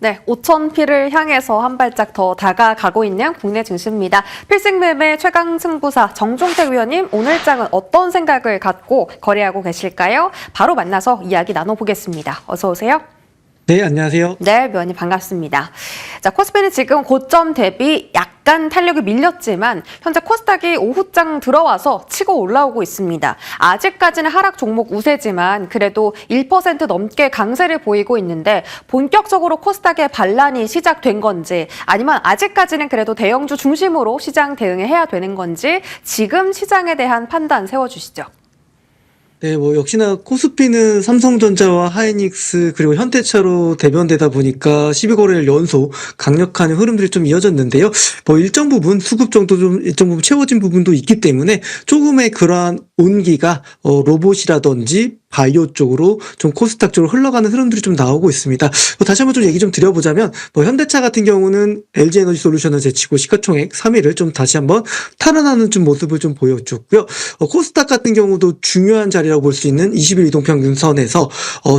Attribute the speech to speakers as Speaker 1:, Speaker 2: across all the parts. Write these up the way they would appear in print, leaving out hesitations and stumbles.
Speaker 1: 네, 5,000피를 향해서 한 발짝 더 다가가고 있는 국내 증시입니다. 필승매매 최강 승부사 정종택 위원님, 오늘 장은 어떤 생각을 갖고 거래하고 계실까요? 바로 만나서 이야기 나눠보겠습니다. 어서 오세요.
Speaker 2: 네, 안녕하세요.
Speaker 1: 네, 위원님 반갑습니다. 자, 코스피는 지금 고점 대비 약간 탄력이 밀렸지만 현재 코스닥이 오후장 들어와서 치고 올라오고 있습니다. 아직까지는 하락 종목 우세지만 그래도 1% 넘게 강세를 보이고 있는데 본격적으로 코스닥의 반란이 시작된 건지 아니면 아직까지는 그래도 대형주 중심으로 시장 대응을 해야 되는 건지 지금 시장에 대한 판단 세워주시죠.
Speaker 2: 네, 역시나 코스피는 삼성전자와 하이닉스 그리고 현대차로 대변되다 보니까 12거래일 연속 강력한 흐름들이 좀 이어졌는데요. 일정 부분 수급 정도 좀 일정 부분 채워진 부분도 있기 때문에 조금의 그러한 온기가 로봇이라든지 바이오 쪽으로 좀 코스닥 쪽으로 흘러가는 흐름들이 좀 나오고 있습니다. 다시 한번 좀 얘기 좀 드려보자면 현대차 같은 경우는 LG에너지솔루션을 제치고 시가총액 3위를 좀 다시 한번 탈환하는 좀 모습을 좀 보여줬고요. 코스닥 같은 경우도 중요한 자리라고 볼 수 있는 20일 이동평균선에서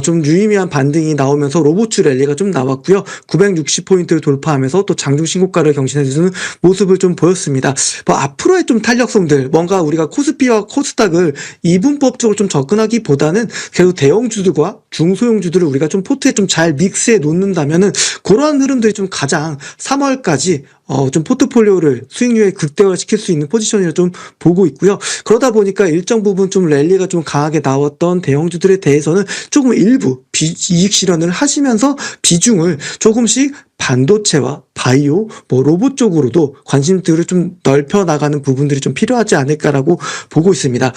Speaker 2: 좀 유의미한 반등이 나오면서 로봇주 랠리가 좀 나왔고요. 960포인트를 돌파하면서 또 장중 신고가를 경신해주는 모습을 좀 보였습니다. 앞으로의 좀 탄력성들 뭔가 우리가 코스피와 코스닥을 이분법적으로 좀 접근하기보다는 그래도 대형주들과 중소형주들을 우리가 좀 포트에 좀 잘 믹스해 놓는다면은 그러한 흐름들이 좀 가장 3월까지 좀 포트폴리오를 수익률에 극대화시킬 수 있는 포지션을 좀 보고 있고요. 그러다 보니까 일정 부분 좀 랠리가 좀 강하게 나왔던 대형주들에 대해서는 조금 일부 이익 실현을 하시면서 비중을 조금씩 반도체와 바이오, 로봇 쪽으로도 관심들을 좀 넓혀 나가는 부분들이 좀 필요하지 않을까라고 보고 있습니다.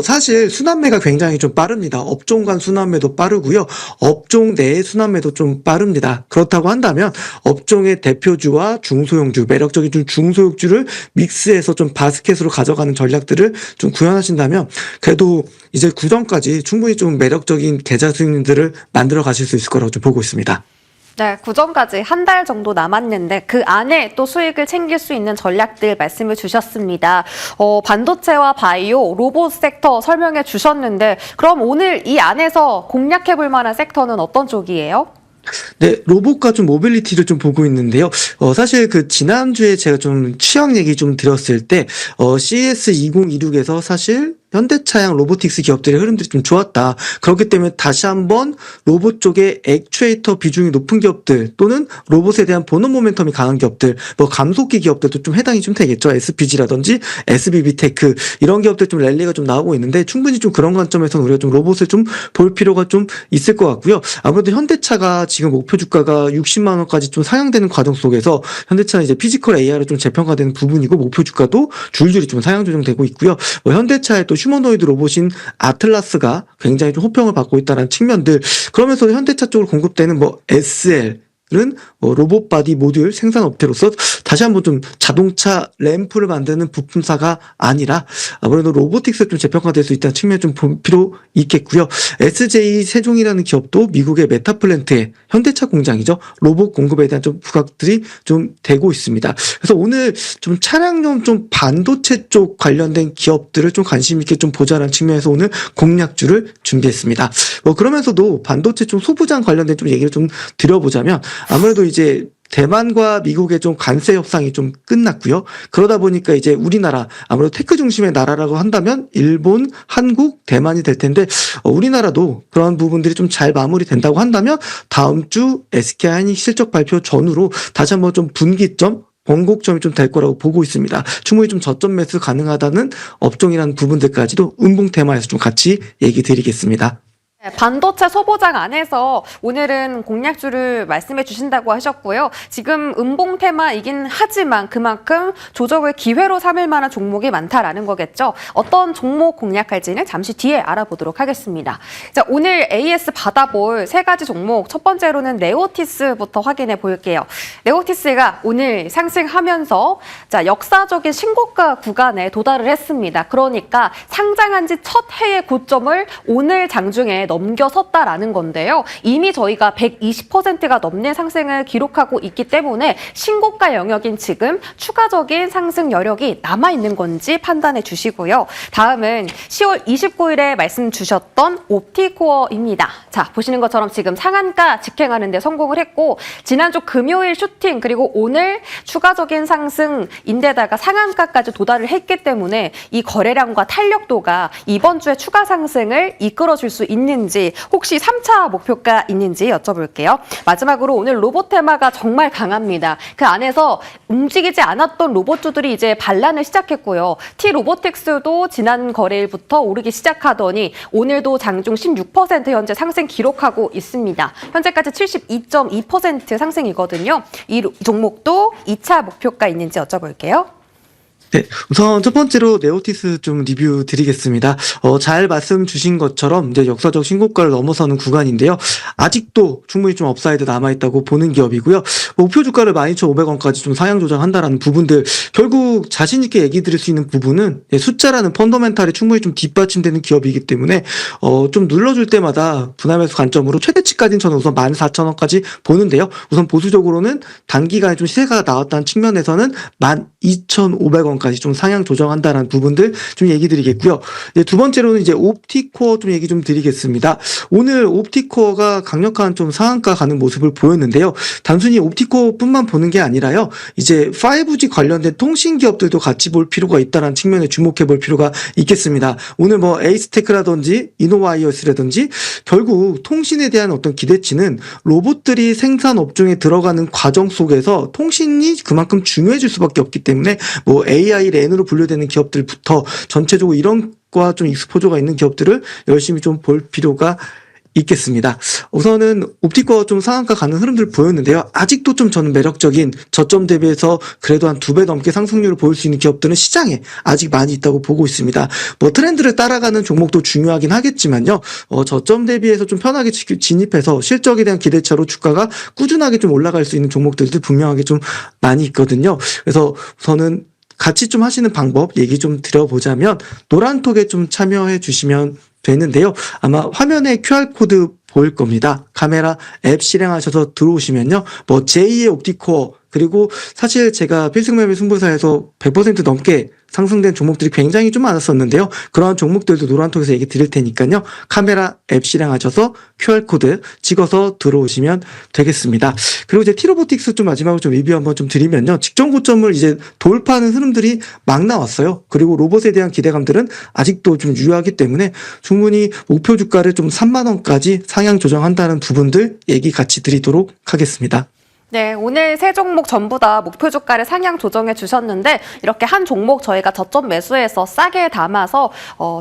Speaker 2: 사실 순환매가 굉장히 좀 빠릅니다. 업종 간 순환매도 빠르고요. 업종 내의 순환매도 좀 빠릅니다. 그렇다고 한다면 업종의 대표주와 중소형주, 매력적인 좀 중소형주를 믹스해서 좀 바스켓으로 가져가는 전략들을 좀 구현하신다면 그래도 이제 구정까지 충분히 좀 매력적인 계좌 수익률들을 만들어 가실 수 있을 거라고 좀 보고 있습니다.
Speaker 1: 네, 구정까지 한 달 정도 남았는데 그 안에 또 수익을 챙길 수 있는 전략들 말씀을 주셨습니다. 반도체와 바이오, 로봇 섹터 설명해 주셨는데 그럼 오늘 이 안에서 공략해 볼 만한 섹터는 어떤 쪽이에요?
Speaker 2: 네, 로봇과 좀 모빌리티를 좀 보고 있는데요. 사실 지난주에 제가 좀 취향 얘기 좀 드렸을 때, CES 2026에서 사실 현대차양 로보틱스 기업들의 흐름들이 좀 좋았다. 그렇기 때문에 다시 한번 로봇 쪽에 액추에이터 비중이 높은 기업들 또는 로봇에 대한 본업 모멘텀이 강한 기업들, 감속기 기업들도 좀 해당이 좀 되겠죠. SPG라든지 SBB테크 이런 기업들 좀 랠리가 좀 나오고 있는데 충분히 좀 그런 관점에서는 우리가 좀 로봇을 좀 볼 필요가 좀 있을 것 같고요. 아무래도 현대차가 지금 목표 주가가 60만 원까지 좀 상향되는 과정 속에서 현대차는 이제 피지컬 AI로 좀 재평가되는 부분이고 목표 주가도 줄줄이 좀 상향 조정되고 있고요. 현대차의 또 휴머노이드 로봇인 아틀라스가 굉장히 좀 호평을 받고 있다는 측면들 그러면서 현대차 쪽으로 공급되는 SL은 로봇 바디 모듈 생산 업체로서 다시 한번 좀 자동차 램프를 만드는 부품사가 아니라 아무래도 로보틱스 좀 재평가될 수 있다는 측면을 좀 볼 필요 있겠고요. SJ 세종이라는 기업도 미국의 메타플랜트의 현대차 공장이죠. 로봇 공급에 대한 좀 부각들이 좀 되고 있습니다. 그래서 오늘 좀 차량용 좀 반도체 쪽 관련된 기업들을 좀 관심 있게 좀 보자라는 측면에서 오늘 공략주를 준비했습니다. 그러면서도 반도체 쪽 소부장 관련된 좀 얘기를 좀 드려보자면 아무래도 이제 대만과 미국의 좀 관세 협상이 좀 끝났고요. 그러다 보니까 이제 우리나라 아무래도 테크 중심의 나라라고 한다면 일본, 한국, 대만이 될 텐데 우리나라도 그런 부분들이 좀 잘 마무리된다고 한다면 다음 주 SK하이닉스 실적 발표 전후로 다시 한번 좀 분기점 번곡점이 좀 될 거라고 보고 있습니다. 충분히 좀 저점 매수 가능하다는 업종이라는 부분들까지도 음봉 테마에서 좀 같이 얘기 드리겠습니다.
Speaker 1: 네, 반도체 소보장 안에서 오늘은 공략주를 말씀해 주신다고 하셨고요. 지금 음봉 테마이긴 하지만 그만큼 조정을 기회로 삼을 만한 종목이 많다라는 거겠죠. 어떤 종목 공략할지는 잠시 뒤에 알아보도록 하겠습니다. 자, 오늘 AS 받아볼 세 가지 종목 첫 번째로는 네오티스부터 확인해 볼게요. 네오티스가 오늘 상승하면서 역사적인 신고가 구간에 도달을 했습니다. 그러니까 상장한 지 첫 해의 고점을 오늘 장중에 넘겨섰다라는 건데요. 이미 저희가 120%가 넘는 상승을 기록하고 있기 때문에 신고가 영역인 지금 추가적인 상승 여력이 남아있는 건지 판단해 주시고요. 다음은 10월 29일에 말씀 주셨던 옵티코어입니다. 자, 보시는 것처럼 지금 상한가 직행하는 데 성공을 했고 지난주 금요일 슈팅 그리고 오늘 추가적인 상승인데다가 상한가까지 도달을 했기 때문에 이 거래량과 탄력도가 이번 주에 추가 상승을 이끌어줄 수 있는지 혹시 3차 목표가 있는지 여쭤볼게요. 마지막으로 오늘 로봇 테마가 정말 강합니다. 그 안에서 움직이지 않았던 로봇주들이 이제 반란을 시작했고요. T-로보틱스도 지난 거래일부터 오르기 시작하더니 오늘도 장중 16% 현재 상승 기록하고 있습니다. 현재까지 72.2% 상승이거든요. 이 종목도 2차 목표가 있는지 여쭤볼게요.
Speaker 2: 네, 우선 첫 번째로 네오티스 좀 리뷰 드리겠습니다. 잘 말씀 주신 것처럼 이제 역사적 신고가를 넘어서는 구간인데요. 아직도 충분히 좀 업사이드 남아있다고 보는 기업이고요. 목표 주가를 12,500원까지 좀 상향 조정한다라는 부분들, 결국 자신있게 얘기 드릴 수 있는 부분은 숫자라는 펀더멘탈이 충분히 좀 뒷받침되는 기업이기 때문에 좀 눌러줄 때마다 분할매수 관점으로 최대치까지는 저는 우선 14,000원까지 보는데요. 우선 보수적으로는 단기간에 좀 시세가 나왔다는 측면에서는 12,500원 까지 좀 상향 조정한다라는 부분들 좀 얘기 드리겠고요. 이제 두 번째로는 이제 옵티코어 좀 얘기 좀 드리겠습니다. 오늘 옵티코어가 강력한 좀 상한가 가는 모습을 보였는데요. 단순히 옵티코어뿐만 보는 게 아니라요. 이제 5G 관련된 통신 기업들도 같이 볼 필요가 있다는 측면에 주목해 볼 필요가 있겠습니다. 오늘 뭐 에이스테크라든지 이노와이어스라든지 결국 통신에 대한 어떤 기대치는 로봇들이 생산 업종에 들어가는 과정 속에서 통신이 그만큼 중요해질 수밖에 없기 때문에 뭐 AI 랜으로 분류되는 기업들부터 전체적으로 이런 과 좀 익스포저가 있는 기업들을 열심히 좀 볼 필요가 있겠습니다. 우선은 옵티코어 좀 상한가 가는 흐름들 보였는데요. 아직도 좀 저는 매력적인 저점 대비해서 그래도 한 2배 넘게 상승률을 보일 수 있는 기업들은 시장에 아직 많이 있다고 보고 있습니다. 뭐 트렌드를 따라가는 종목도 중요하긴 하겠지만요. 저점 대비해서 좀 편하게 진입해서 실적에 대한 기대차로 주가가 꾸준하게 좀 올라갈 수 있는 종목들도 분명하게 좀 많이 있거든요. 그래서 우선은 같이 좀 하시는 방법 얘기 좀 드려보자면 노란톡에 좀 참여해 주시면 되는데요. 아마 화면에 QR코드 보일 겁니다. 카메라 앱 실행하셔서 들어오시면요. 뭐 제2의 옵티코어 그리고 사실 제가 필승매매 승부사에서 100% 넘게 상승된 종목들이 굉장히 좀 많았었는데요. 그러한 종목들도 노란톡에서 얘기 드릴 테니까요. 카메라 앱 실행하셔서 QR코드 찍어서 들어오시면 되겠습니다. 그리고 이제 T-로보틱스 좀 마지막으로 좀 리뷰 한번 좀 드리면요. 직전 고점을 이제 돌파하는 흐름들이 막 나왔어요. 그리고 로봇에 대한 기대감들은 아직도 좀 유효하기 때문에 충분히 목표 주가를 좀 3만 원까지 상향 조정한다는 부분들 얘기 같이 드리도록 하겠습니다.
Speaker 1: 네, 오늘 세 종목 전부 다 목표 주가를 상향 조정해 주셨는데 이렇게 한 종목 저희가 저점 매수해서 싸게 담아서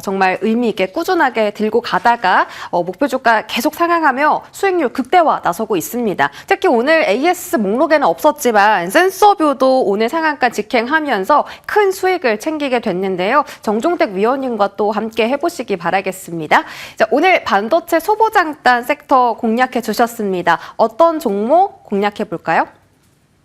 Speaker 1: 정말 의미 있게 꾸준하게 들고 가다가 목표 주가 계속 상향하며 수익률 극대화 나서고 있습니다. 특히 오늘 AS 목록에는 없었지만 센서뷰도 오늘 상한가 직행하면서 큰 수익을 챙기게 됐는데요. 정종택 위원님과 또 함께 해보시기 바라겠습니다. 자, 오늘 반도체 소보장단 섹터 공략해 주셨습니다. 어떤 종목 공략해 볼까요?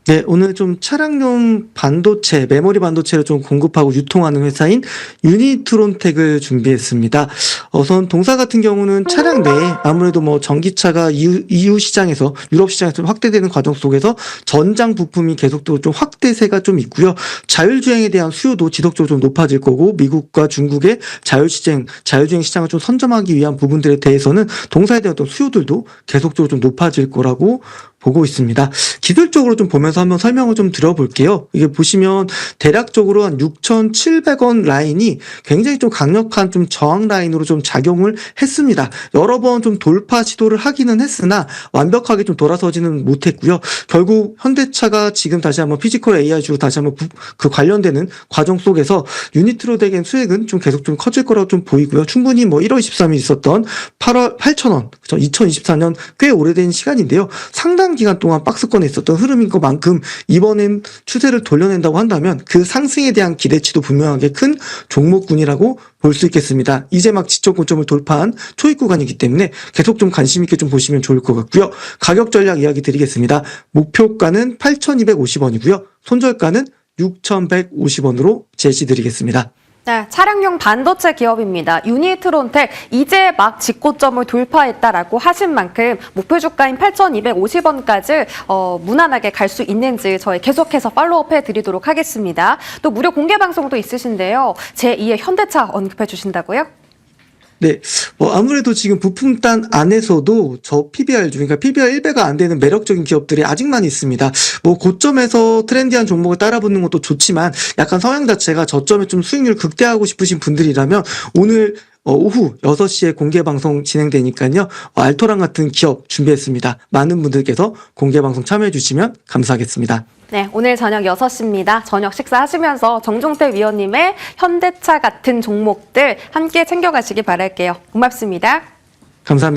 Speaker 2: 네, 오늘 좀 차량용 반도체, 메모리 반도체를 좀 공급하고 유통하는 회사인 유니트론텍을 준비했습니다. 우선 동사 같은 경우는 차량 내에 아무래도 뭐 전기차가 EU 시장에서, 유럽 시장에서 확대되는 과정 속에서 전장 부품이 계속적으로 좀 확대세가 좀 있고요. 자율주행에 대한 수요도 지속적으로 좀 높아질 거고, 미국과 중국의 자율주행 시장을 좀 선점하기 위한 부분들에 대해서는 동사에 대한 어떤 수요들도 계속적으로 좀 높아질 거라고 보고 있습니다. 기술적으로 좀 보면서 한번 설명을 좀 드려볼게요. 이게 보시면 대략적으로 한 6,700원 라인이 굉장히 좀 강력한 좀 저항 라인으로 좀 작용을 했습니다. 여러 번 좀 돌파 시도를 하기는 했으나 완벽하게 좀 돌아서지는 못했고요. 결국 현대차가 지금 다시 한번 피지컬 AI 주로 다시 한번 그 관련되는 과정 속에서 유니트로 된 수익은 좀 계속 좀 커질 거라고 좀 보이고요. 충분히 뭐 1월 23일 있었던 8월 8,000원, 2024년 꽤 오래된 시간인데요. 상당 기간 동안 박스권에 있었던 흐름인 것만큼 이번엔 추세를 돌려낸다고 한다면 그 상승에 대한 기대치도 분명하게 큰 종목군이라고 볼 수 있겠습니다. 이제 막 지적 고점을 돌파한 초입 구간이기 때문에 계속 좀 관심 있게 좀 보시면 좋을 것 같고요. 가격 전략 이야기 드리겠습니다. 목표가는 8,250원이고요. 손절가는 6,150원으로 제시드리겠습니다.
Speaker 1: 네, 차량용 반도체 기업입니다. 유니트론텍 이제 막 직고점을 돌파했다라고 하신 만큼 목표 주가인 8,250원까지 무난하게 갈 수 있는지 저희 계속해서 팔로우업 해드리도록 하겠습니다. 또 무료 공개 방송도 있으신데요. 제2의 현대차 언급해 주신다고요?
Speaker 2: 네, 아무래도 지금 부품단 안에서도 저 PBR 중, 그러니까 PBR 1배가 안 되는 매력적인 기업들이 아직 많이 있습니다. 고점에서 트렌디한 종목을 따라붙는 것도 좋지만 약간 성향 자체가 저점에 좀 수익률 극대화하고 싶으신 분들이라면 오늘 오후 6시에 공개 방송 진행되니까요. 알토란 같은 기업 준비했습니다. 많은 분들께서 공개 방송 참여해 주시면 감사하겠습니다.
Speaker 1: 네, 오늘 저녁 6시입니다. 저녁 식사하시면서 정종태 위원님의 현대차 같은 종목들 함께 챙겨가시기 바랄게요. 고맙습니다.
Speaker 2: 감사합니다.